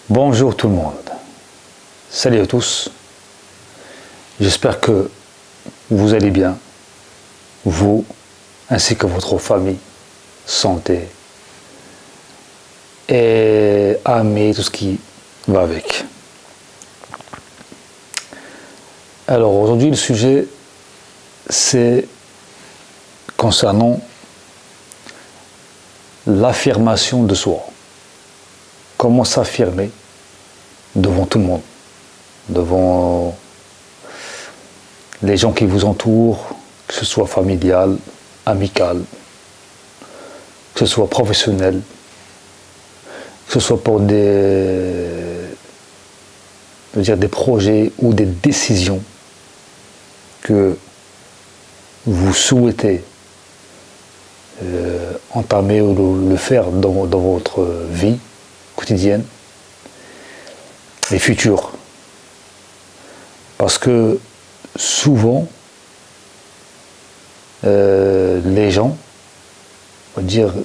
Bonjour tout le monde, salut à tous, j'espère que vous allez bien, vous ainsi que votre famille, santé et amis, tout ce qui va avec. Alors aujourd'hui le sujet c'est concernant l'affirmation de soi. Comment s'affirmer devant tout le monde, devant les gens qui vous entourent, que ce soit familial, amical, que ce soit professionnel, que ce soit pour des projets ou des décisions que vous souhaitez entamer ou le faire dans votre vie quotidienne et future. Parce que souvent, les gens, on va dire,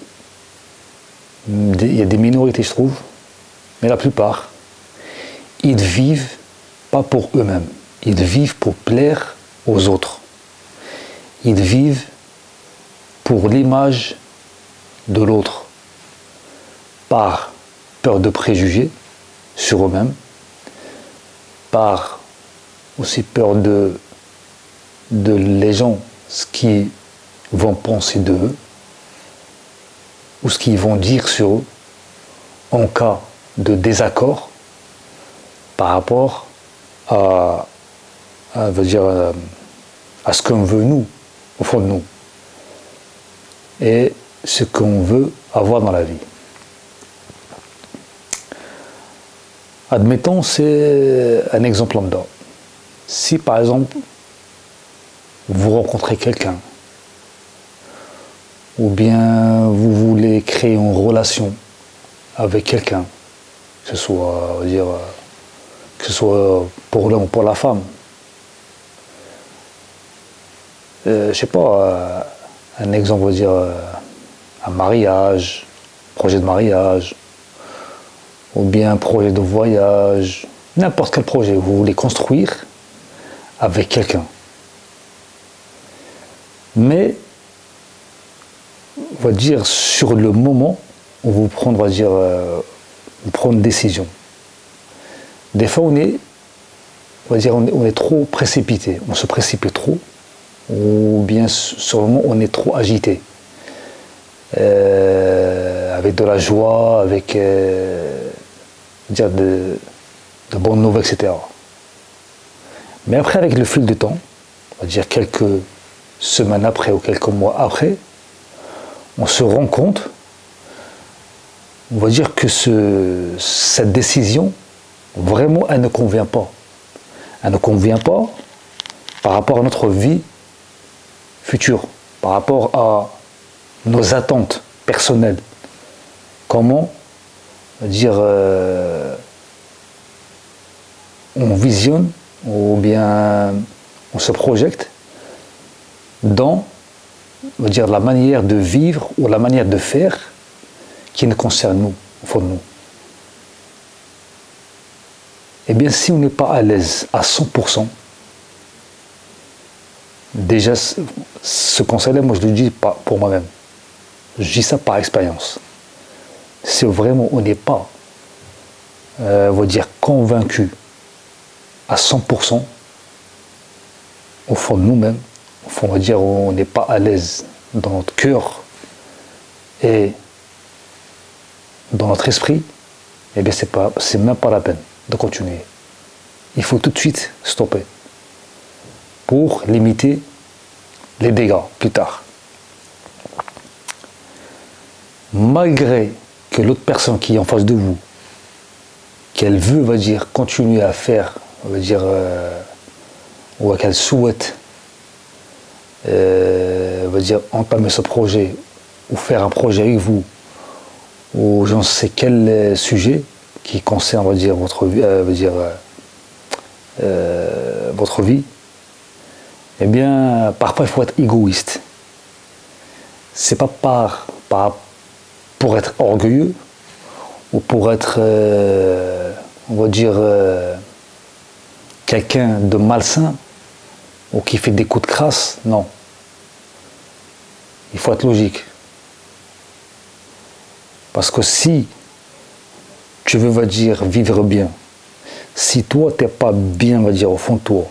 il y a des minorités, je trouve, mais la plupart, ils vivent pas pour eux-mêmes, ils vivent pour plaire aux autres. Ils vivent pour l'image de l'autre, par peur de préjugés sur eux-mêmes, par aussi peur de les gens, ce qu'ils vont penser d'eux, ou ce qu'ils vont dire sur eux, en cas de désaccord par rapport à ce qu'on veut nous, au fond de nous, et ce qu'on veut avoir dans la vie. Admettons, c'est un exemple lambda. Si par exemple, vous rencontrez quelqu'un, ou bien vous voulez créer une relation avec quelqu'un, que ce soit, pour l'homme ou pour la femme, je sais pas, un exemple, on va dire, un mariage, projet de mariage, ou bien un projet de voyage, n'importe quel projet, vous voulez construire avec quelqu'un. Mais, on va dire, sur le moment, on vous prend, on va dire, vous prend une décision. Des fois, on est trop précipité, on se précipite trop, ou bien sur le moment, on est trop agité. Avec de la joie, avec de bonnes nouvelles, etc. Mais après, avec le fil du temps, on va dire quelques semaines après ou quelques mois après, on se rend compte, on va dire que cette décision, vraiment, elle ne convient pas. Elle ne convient pas par rapport à notre vie future, par rapport à nos attentes personnelles. Comment dire on visionne ou bien on se projette dans, on va dire, la manière de vivre ou la manière de faire qui nous concerne nous, au fond de nous. Eh bien, si on n'est pas à l'aise à 100%, déjà, ce conseil-là, moi je ne le dis pas pour moi-même. Je dis ça par expérience. Si vraiment on n'est pas, on va dire, convaincu à 100%, au fond de nous-mêmes, au fond, on va dire, on n'est pas à l'aise dans notre cœur et dans notre esprit, eh bien, c'est même pas la peine de continuer. Il faut tout de suite stopper pour limiter les dégâts plus tard. Malgré que l'autre personne qui est en face de vous, qu'elle veut, on va dire, continuer à faire, on va dire, ou qu'elle souhaite, on va dire, entamer ce projet, ou faire un projet avec vous, ou je ne sais quel sujet qui concerne, on va dire, votre vie, votre vie, eh bien, parfois il faut être égoïste. C'est pas pour être orgueilleux, ou pour être, on va dire, quelqu'un de malsain, ou qui fait des coups de crasse, non. Il faut être logique. Parce que si tu veux, on va dire, vivre bien, si toi, tu n'es pas bien, on va dire, au fond de toi,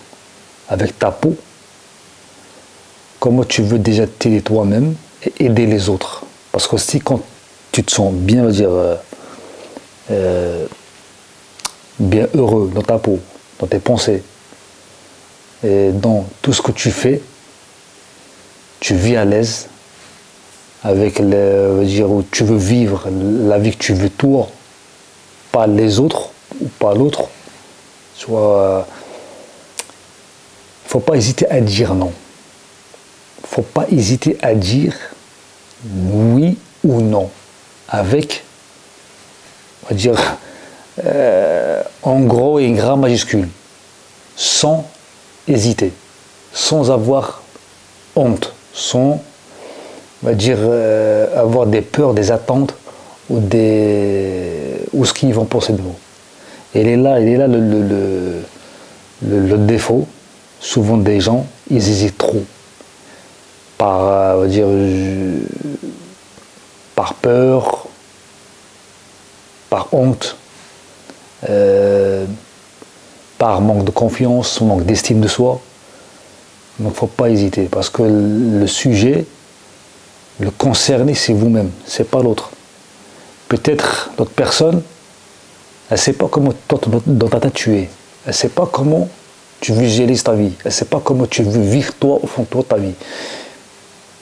avec ta peau, comment tu veux déjà t'aider toi-même et aider les autres? Parce que si quand tu te sens bien, on va dire, bien heureux dans ta peau, dans tes pensées, et dans tout ce que tu fais, tu vis à l'aise, avec dire, où tu veux vivre la vie que tu veux toi, pas les autres ou pas l'autre. Soit, faut pas hésiter à dire non. Faut pas hésiter à dire oui ou non avec, on va dire, en gros et en gras majuscule, sans hésiter, sans avoir honte, sans, on va dire, avoir des peurs, des attentes ou ce qu'ils vont penser de nous. Et il est là le défaut. Souvent des gens, ils hésitent trop par, on va dire, par peur, par honte, par manque de confiance, manque d'estime de soi. Donc il ne faut pas hésiter, parce que le sujet, le concerné, c'est vous-même, c'est pas l'autre. Peut-être l'autre personne, elle ne sait pas comment toi, dans ta tête tu es. Elle ne sait pas comment tu visualises ta vie. Elle ne sait pas comment tu veux vivre toi, au fond de toi, ta vie.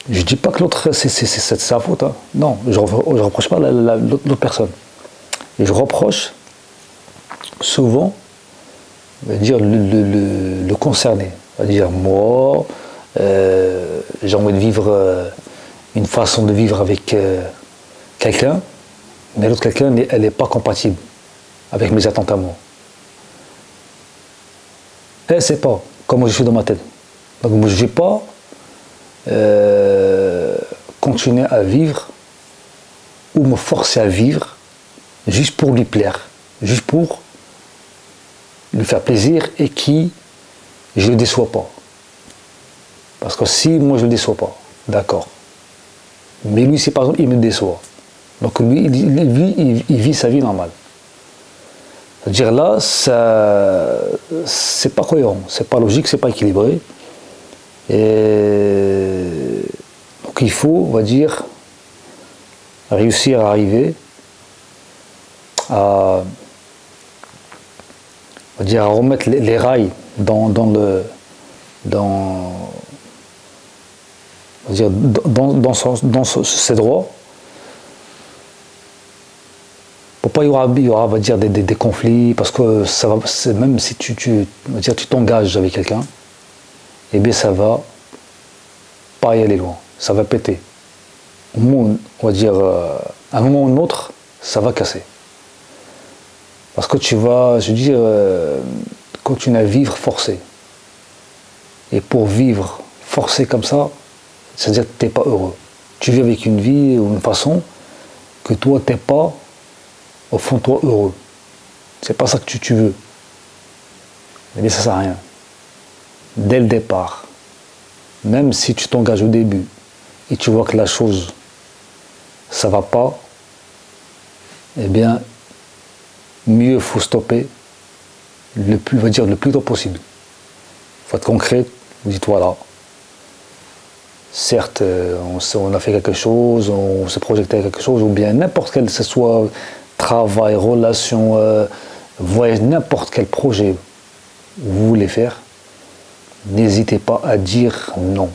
Je ne dis pas que l'autre, c'est sa faute. Hein. Non, je ne reproche pas l'autre personne. Et je reproche souvent, on va dire, le concerné. On va dire, moi, j'ai envie de vivre une façon de vivre avec quelqu'un, mais l'autre quelqu'un, elle n'est pas compatible avec mes attentes à moi. Elle ne sait pas comment je suis dans ma tête. Donc moi, je ne vais pas continuer à vivre ou me forcer à vivre juste pour lui plaire, juste pour lui faire plaisir et que je ne le déçois pas. Parce que si moi je ne le déçois pas, d'accord. Mais lui, si par exemple il me déçoit, donc lui, il vit sa vie normale. C'est-à-dire là, c'est pas cohérent, c'est pas logique, c'est pas équilibré. Et donc il faut, on va dire, réussir à arriver à, on va dire, à remettre les rails dans ses droits. Pour pas il y aura on va dire, des conflits, parce que ça va, même si tu t'engages avec quelqu'un, eh bien ça va pas y aller loin, ça va péter. On va dire, à un moment ou un autre, ça va casser. Parce que tu vas, je veux dire, continuer à vivre forcé. Et pour vivre forcé comme ça, c'est-à-dire que tu n'es pas heureux. Tu vis avec une vie ou une façon que toi, tu n'es pas, au fond de toi, heureux. C'est pas ça que tu veux. Mais ça ne sert à rien. Dès le départ, même si tu t'engages au début et tu vois que la chose, ça ne va pas, eh bien, mieux faut stopper le plus tôt possible. Il faut être concret, vous dites voilà, certes, on a fait quelque chose, on s'est projeté à quelque chose, ou bien n'importe quel, que ce soit travail, relation, voyage, n'importe quel projet vous voulez faire, n'hésitez pas à dire non.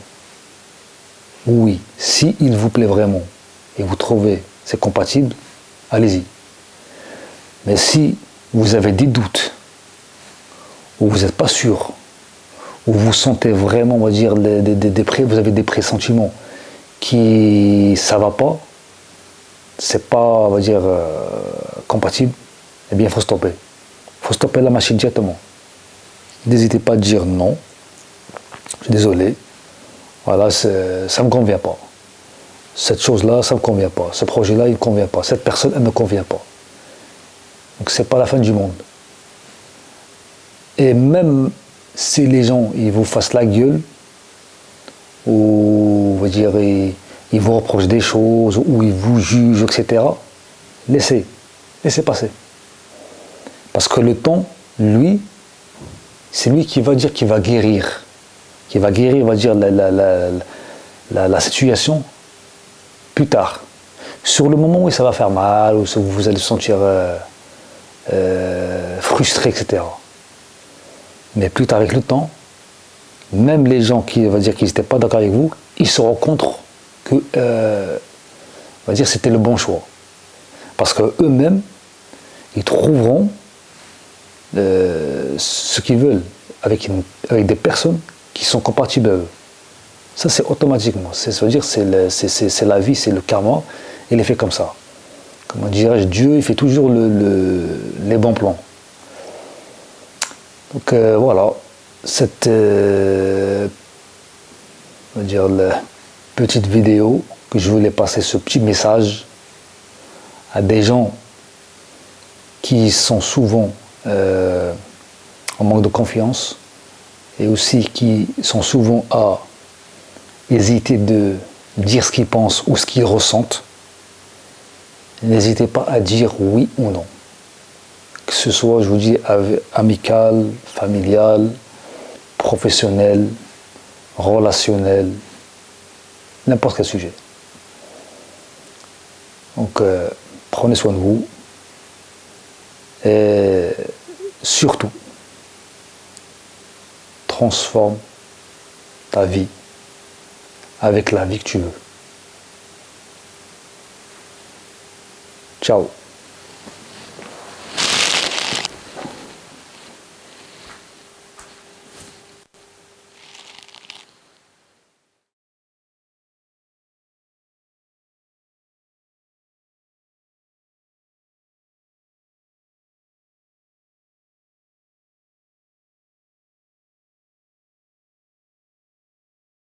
Oui, si il vous plaît vraiment et vous trouvez c'est compatible, allez-y. Mais si vous avez des doutes, ou vous n'êtes pas sûr, ou vous sentez vraiment, on va dire, vous avez des pressentiments qui ça va pas, c'est pas, on va dire, compatible, eh bien il faut stopper. Il faut stopper la machine directement. N'hésitez pas à dire non, je suis désolé, voilà, ça ne me convient pas. Cette chose-là, ça ne me convient pas. Ce projet-là, il ne me convient pas. Cette personne, elle ne me convient pas. Donc c'est pas la fin du monde. Et même si les gens ils vous fassent la gueule, ou on va dire ils vous reprochent des choses, ou ils vous jugent, etc., laissez passer. Parce que le temps, lui, c'est lui qui va dire qu'il va guérir. Qui va guérir, va dire, la situation plus tard. Sur le moment où ça va faire mal, où vous allez se sentir frustré, etc. Mais plus tard, avec le temps, même les gens qui va dire qu'ils n'étaient pas d'accord avec vous, ils se rendent compte que va dire c'était le bon choix. Parce qu'eux-mêmes, ils trouveront ce qu'ils veulent avec des personnes qui sont compatibles à eux. Ça, c'est automatiquement. Ça veut dire c'est la vie, c'est le karma. Il est fait comme ça. Comment dirais-je, Dieu, il fait toujours les bons plans. Donc voilà, cette on va dire, la petite vidéo que je voulais passer, ce petit message à des gens qui sont souvent en manque de confiance et aussi qui sont souvent à hésiter de dire ce qu'ils pensent ou ce qu'ils ressentent. N'hésitez pas à dire oui ou non. Que ce soit, je vous dis, amical, familial, professionnel, relationnel, n'importe quel sujet. Donc, prenez soin de vous et surtout, transforme ta vie avec la vie que tu veux. Ciao.